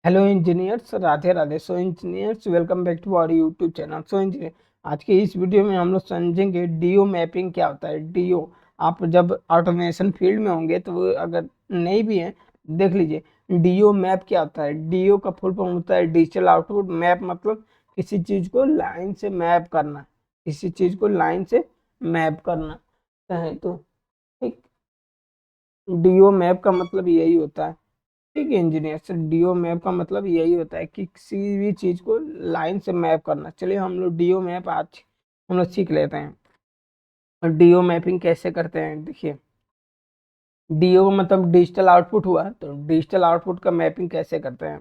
Hello engineers, Radhe Radhe. So engineers, welcome back to our YouTube channel. So engineer, आज के इस video में हम लोग समझेंगे डीओ मैपिंग क्या होता है। डीओ, आप जब ऑटोमेशन फील्ड में होंगे तो वो अगर नहीं भी है, देख लीजिए डीओ मैप क्या होता है। डीओ का फुल फॉर्म होता है डिजिटल आउटपुट मैप। मतलब किसी चीज को लाइन से मैप करना, किसी चीज को लाइन से मैप करना है। तो ठीक, डीओ मैप का मतलब यही होता है। ठीक है इंजीनियर सर, डीओ मैप का मतलब यही होता है कि किसी भी चीज को लाइन से मैप करना। चलिए हम लोग डीओ मैप आज हम लोग सीख लेते हैं। और डीओ मैपिंग कैसे करते हैं, देखिए डीओ मतलब डिजिटल आउटपुट हुआ, तो डिजिटल आउटपुट का मैपिंग कैसे करते हैं।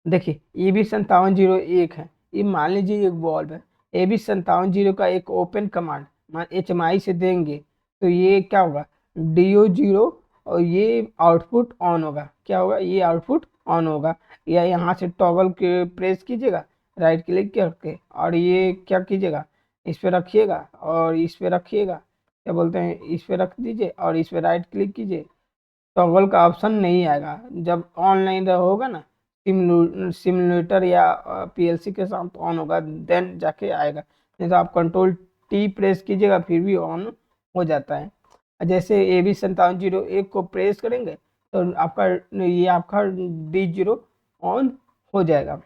देखिए ये भी 5701 है। ये मान लीजिए एक बॉल्ब है। ये भी 5701 का एक ओपन कमांड मान HMI से देंगे तो ये क्या होगा, DO 0, और ये आउटपुट ऑन होगा। क्या होगा, ये आउटपुट ऑन होगा। या यहाँ से टॉगल के प्रेस कीजिएगा राइट क्लिक करके, और ये क्या कीजिएगा, इस पे रखिएगा और इस पे रखिएगा, क्या बोलते हैं, इस पे रख दीजिए और इस पे राइट क्लिक कीजिए। टॉगल का ऑप्शन नहीं आएगा जब ऑनलाइन होगा ना, सिमुलेटर या PLC के साथ ऑन होगा देन जाके आएगा। नहीं तो आप कंट्रोल T प्रेस कीजिएगा फिर भी ऑन हो जाता है। जैसे AB 5701 को प्रेस करेंगे तो आपका D0 ऑन हो जाएगा।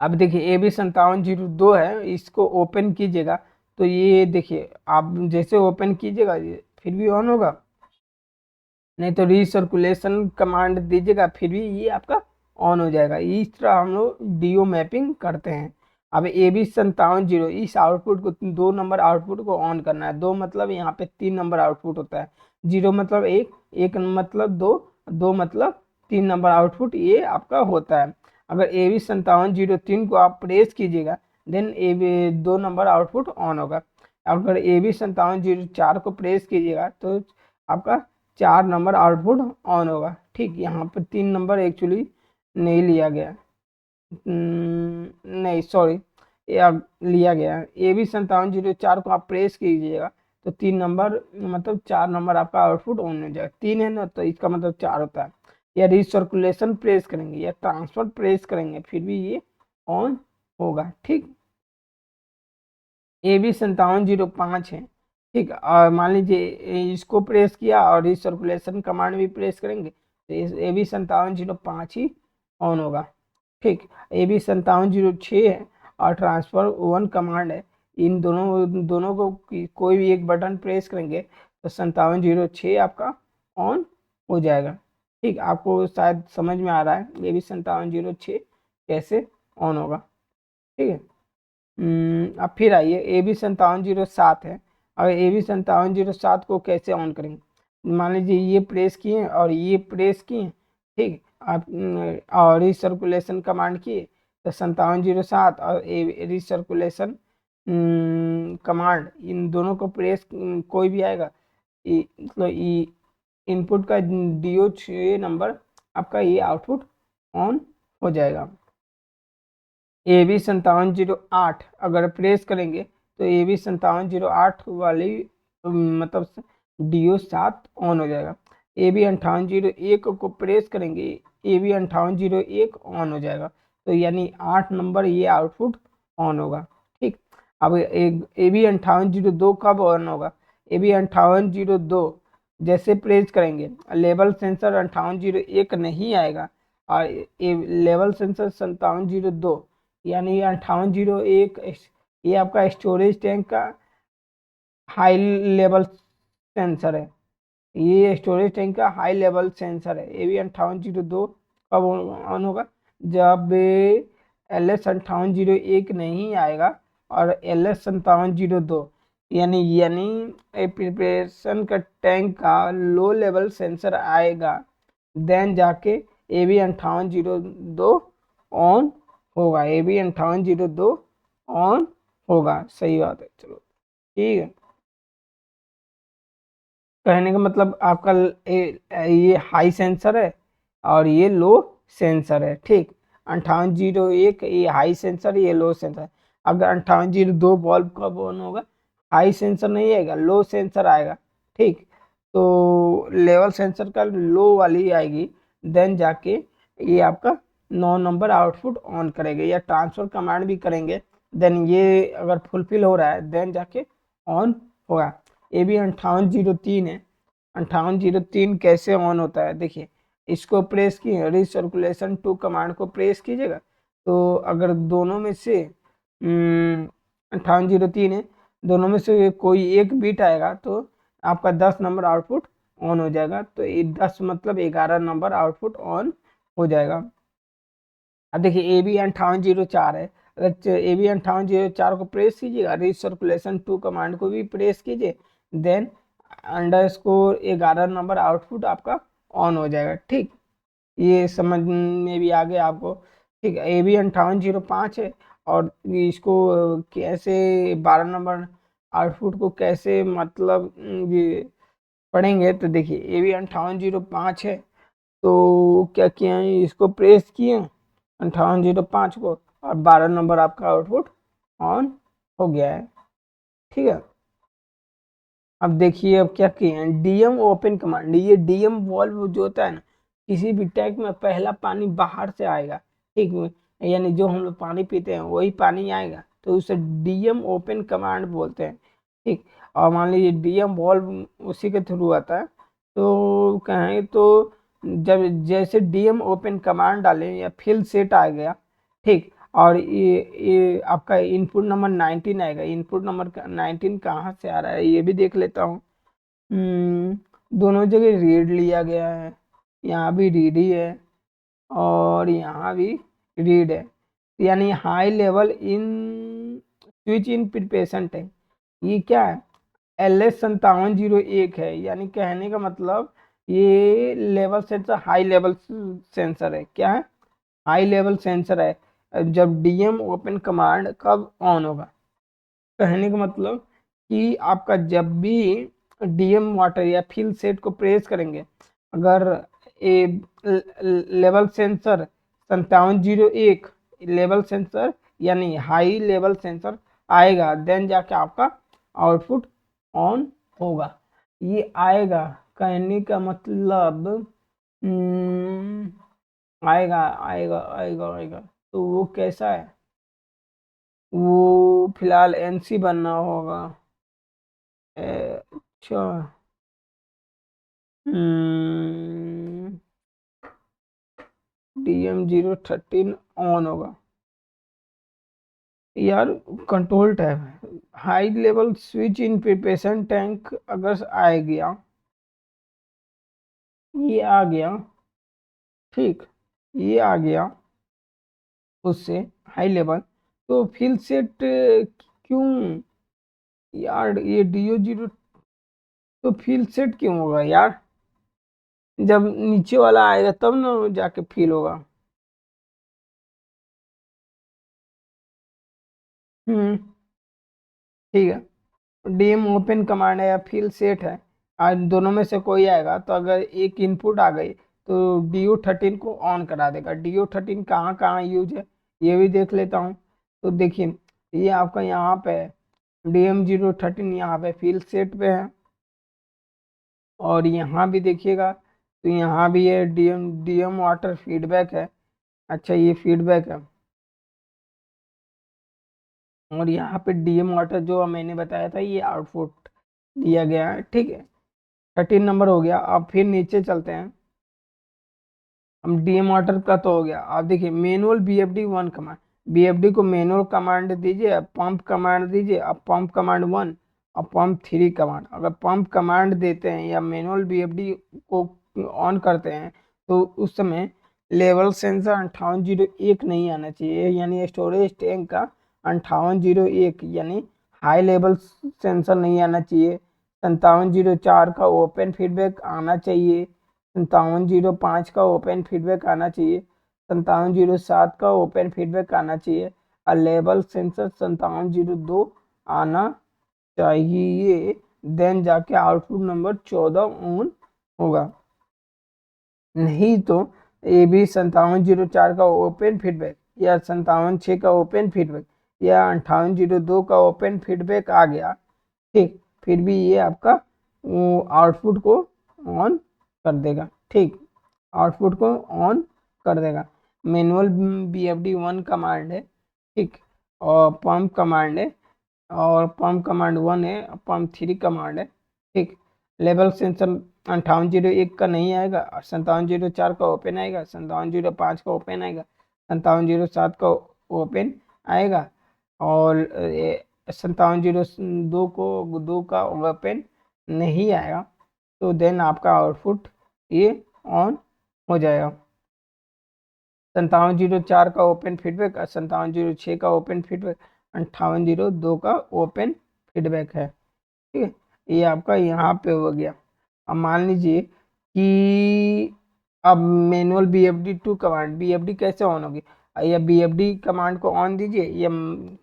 अब देखिए AB 5702 है, इसको ओपन कीजिएगा तो ये देखिए आप जैसे ओपन कीजिएगा ये फिर भी ऑन होगा, नहीं तो रिसर्कुलेशन कमांड दीजिएगा फिर भी ये आपका ऑन हो जाएगा। इस तरह हम लोग डीओ मैपिंग करते हैं। अब AB 5702 इस आउटपुट को, 2 नंबर आउटपुट को ऑन करना है। 2 मतलब यहाँ पे 3 नंबर आउटपुट होता है। 0 मतलब 1, 1 मतलब 2, 2 मतलब 3 नंबर आउटपुट ये आपका होता है। अगर AB 5703 को आप प्रेस कीजिएगा then AB 2 number output on होगा। अगर AB 5704 को प्रेस कीजिएगा तो आपका 4 नंबर आउटपुट ऑन होगा। ठीक, यहाँ पर 3 नंबर एक्चुअली नहीं लिया गया। नहीं सॉरी, या लिया गया है। AB 5704 को आप प्रेस कीजिएगा तो 3 नंबर मतलब 4 नंबर आपका आउटपुट ऑन हो जाएगा। 3 है ना तो इसका मतलब 4 होता है। या रिसर्कुलेशन प्रेस करेंगे या ट्रांसफर प्रेस करेंगे फिर भी ये ऑन होगा। ठीक, AB 5705 है। ठीक, और मान लीजिए इसको प्रेस किया और रिसर्कुलेशन कमांड भी प्रेस करेंगे तो इस AB 5705 ही ऑन होगा। ठीक, AB 5706 है और ट्रांसफर 1 कमांड है। इन दोनों दोनों को कोई भी एक बटन प्रेस करेंगे तो 5706 आपका ऑन हो जाएगा। ठीक, आपको शायद समझ में आ रहा है AB 5706 कैसे ऑन होगा। ठीक है। अब फिर आइए AB 5707 है। अगर AB 5707 को कैसे ऑन करेंगे, मान लीजिए ये प्रेस किए और ये प्रेस किए। ठीक, आप और रिसर्कुलेशन कमांड किए तो 5707 और रिसर्कुलेशन कमांड इन दोनों को प्रेस कोई भी आएगा, मतलब इनपुट का DO 6 नंबर आपका ये आउटपुट ऑन हो जाएगा। AB 5708 अगर प्रेस करेंगे तो AB 5708 वाली मतलब DO 7 ऑन हो जाएगा। AB 5801 को प्रेस करेंगे, AB 5801 ऑन हो जाएगा। तो यानी 8 नंबर ये आउटपुट ऑन होगा। ठीक, अब एक AB 5802 कब ऑन होगा, AB 5802 जैसे प्रेस करेंगे लेवल सेंसर 5801 नहीं आएगा, और लेवल सेंसर 5702 यानी 5801 ये आपका स्टोरेज टैंक का हाई लेवल सेंसर है। ये स्टोरेज टैंक का हाई लेवल सेंसर है। ये भी 5802 कब ऑन होगा, जब LS 5801 नहीं आएगा और LS 5702 यानी प्रिपरेशन का टैंक का लो लेवल सेंसर आएगा देन जाके AB 5802 ऑन होगा। AB 5802 ऑन होगा। सही बात है, चलो ठीक है। कहने का मतलब आपका ये हाई सेंसर है और ये लो सेंसर है। ठीक, 5801 ये हाई सेंसर, ये लो सेंसर। अगर 5802 बल्ब कब ऑन होगा, हाई सेंसर नहीं आएगा, लो सेंसर आएगा। ठीक, तो लेवल सेंसर का लो वाली आएगी देन जाके ये आपका 9 नंबर आउटपुट ऑन करेगा, या ट्रांसफर कमांड भी करेंगे देन ये अगर फुलफिल हो रहा है देन जाके ऑन होगा। ये भी 5803 है। 5803 कैसे ऑन होता है, देखिए इसको प्रेस किए, रिसर्कुलेशन टू कमांड को प्रेस कीजिएगा, तो अगर दोनों में से 5803 है, दोनों में से कोई एक बीट आएगा तो आपका 10 नंबर आउटपुट ऑन हो जाएगा। तो ये 10 मतलब 11 नंबर आउटपुट ऑन हो जाएगा। अब देखिए ए बी 5804 है, अगर ए बी 5804 को प्रेस कीजिएगा, रिसर्कुलेशन टू कमांड को भी प्रेस कीजिए, देन अंडरस्कोर 11 नंबर आउटपुट आपका ऑन हो जाएगा। ठीक, ये समझ में भी आ गया आपको। ठीक है, ए बी 5805 है, और इसको कैसे 12 नंबर आउटपुट को कैसे मतलब ये पढ़ेंगे, तो देखिए ए बी 5805 है, तो क्या किया है, इसको प्रेस किए 5805 को, और 12 नंबर आपका आउटपुट ऑन हो गया है। ठीक है, अब देखिए अब क्या किए हैं, डीएम ओपन कमांड, ये डीएम वॉल्व जो होता है ना, किसी भी टैंक में पहला पानी बाहर से आएगा, ठीक है, यानी जो हम लोग पानी पीते हैं वही पानी आएगा, तो उसे डीएम ओपन कमांड बोलते हैं। ठीक, और मान लीजिए डीएम वॉल्व उसी के थ्रू आता है, तो कहें तो जब जैसे डीएम ओपन कमांड डालें या फिल सेट आ गया, ठीक, और ये आपका इनपुट नंबर 19 आएगा, इनपुट नंबर 19 कहाँ से आ रहा है ये भी देख लेता हूँ। दोनों जगह रीड लिया गया है, यहाँ भी रीड ही है और यहाँ भी रीड है, यानी high level in switch in preparation tank, ये क्या है, LS5701 है, यानी कहने का मतलब ये level sensor high level sensor है। क्या है, हाई लेवल सेंसर है। जब डीएम ओपन कमांड कब ऑन होगा, कहने का मतलब कि आपका जब भी डीएम वाटर या फिल सेट को प्रेस करेंगे, अगर ए लेवल सेंसर 5701 लेवल सेंसर यानी हाई लेवल सेंसर आएगा, देन जाके आपका आउटपुट ऑन होगा। ये आएगा कहने का मतलब आएगा आएगा आएगा आएगा, तो वो कैसा है, वो फिलहाल एनसी बनना होगा। अच्छा, DM013 ऑन होगा यार, control tab high level switch in preparation tank अगर आ गया, ये आ गया, ठीक, ये आ गया उससे हाई लेवल, तो फिल सेट क्यों यार, ये DO0 तो फिल सेट क्यों होगा यार, जब नीचे वाला आएगा तब ना जाके फील होगा। हम्म, ठीक है, डीएम ओपन कमांड है या फील सेट है, आज दोनों में से कोई आएगा, तो अगर एक इनपुट आ गई तो DO13 को ऑन करा देगा। DO13 कहाँ कहाँ यूज है ये भी देख लेता हूँ, तो देखिए ये आपका यहाँ पे है, DM013 यहाँ पे फील सेट पे है, और यहाँ भी देखिएगा तो यहाँ भी है डीएम डीएम वाटर फीडबैक है। अच्छा, ये फीडबैक है, और यहाँ पे डीएम वाटर जो मैंने बताया था ये आउटपुट दिया गया है। ठीक है, 13 नंबर हो गया। अब फिर नीचे चलते हैं, हम डीएम वाटर का तो हो गया। आप देखिए मैनुअल BFD1 कमांड, BFD को मैनुअल कमांड दीजिए, पंप कमांड दीजिए, अब पंप कमांड 1 और पंप 3 कमांड। अगर पंप कमांड देते हैं या मैनुअल BFD को ऑन करते हैं तो उस समय लेवल सेंसर 5801 नहीं आना चाहिए, यानी स्टोरेज टैंक का 5801 यानी हाई लेवल सेंसर नहीं आना चाहिए। 5704 का ओपन फीडबैक आना चाहिए, 5705 का ओपन फीडबैक आना चाहिए, 5707 का ओपन फीडबैक आना चाहिए, और लेवल सेंसर 5702 आना चाहिए, देन जाके आउटपुट नंबर 14 ऑन होगा। नहीं तो ये भी 5704 का ओपन फीडबैक या 5706 का ओपन फीडबैक या 5802 का ओपन फीडबैक आ गया, ठीक, फिर भी ये आपका आउटपुट को ऑन कर देगा। ठीक, आउटपुट को ऑन कर देगा। मैनुअल BFD 1 कमांड है, ठीक, और पंप कमांड है, और पंप कमांड 1 है, पंप 3 कमांड है, ठीक। लेवल सेंसर 5801 का नहीं आएगा, 5704 का ओपन आएगा, 5705 का ओपन आएगा, 5707 का ओपन आएगा, और 5702 को 2 का ओपन नहीं आएगा। तो देन आपका आउटपुट ये ऑन हो जाएगा। 5704 का ओपन फीडबैक, 5706 का ओपन फीडबैक, 5802 का ओपन फीडबैक है, ठीक है। ये आपका यहाँ पे हो गया। अब मान लीजिए कि अब मैनुअल BFD 2 कमांड, BFD कैसे ऑन होगी, या BFD कमांड को ऑन दीजिए, या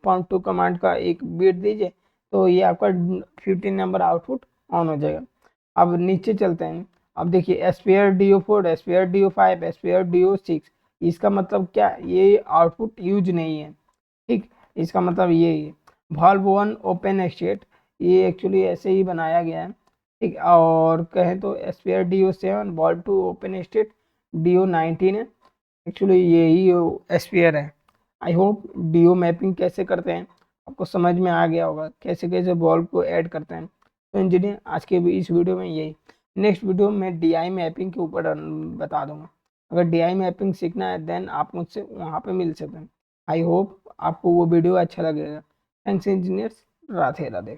पंप 2 कमांड का एक बीट दीजिए, तो ये आपका 15 नंबर आउटपुट ऑन हो जाएगा। अब नीचे चलते हैं। अब देखिए SPR DO4, SPR DO5, SPR DO6, इसका मतलब क्या, ये आउटपुट यूज नहीं है, ठीक। इसका मतलब ये है वाल्व 1 ओपन स्टेट, ये एक्चुअली ऐसे ही बनाया गया है, ठीक। और कहें तो SPR DO7, valve 2 open state, DO19 है, एक्चुअली यही SPR है। आई होप DO मैपिंग कैसे करते हैं आपको समझ में आ गया होगा, कैसे कैसे वाल्व को ऐड करते हैं। तो इंजीनियर आज के इस वीडियो में यही, नेक्स्ट वीडियो में DI मैपिंग के ऊपर बता दूंगा। अगर DI मैपिंग सीखना है देन आप मुझसे वहाँ पे मिल सकते हैं। आई होप आपको वो वीडियो अच्छा लगेगा। Thanks engineers, Radhe Radhe.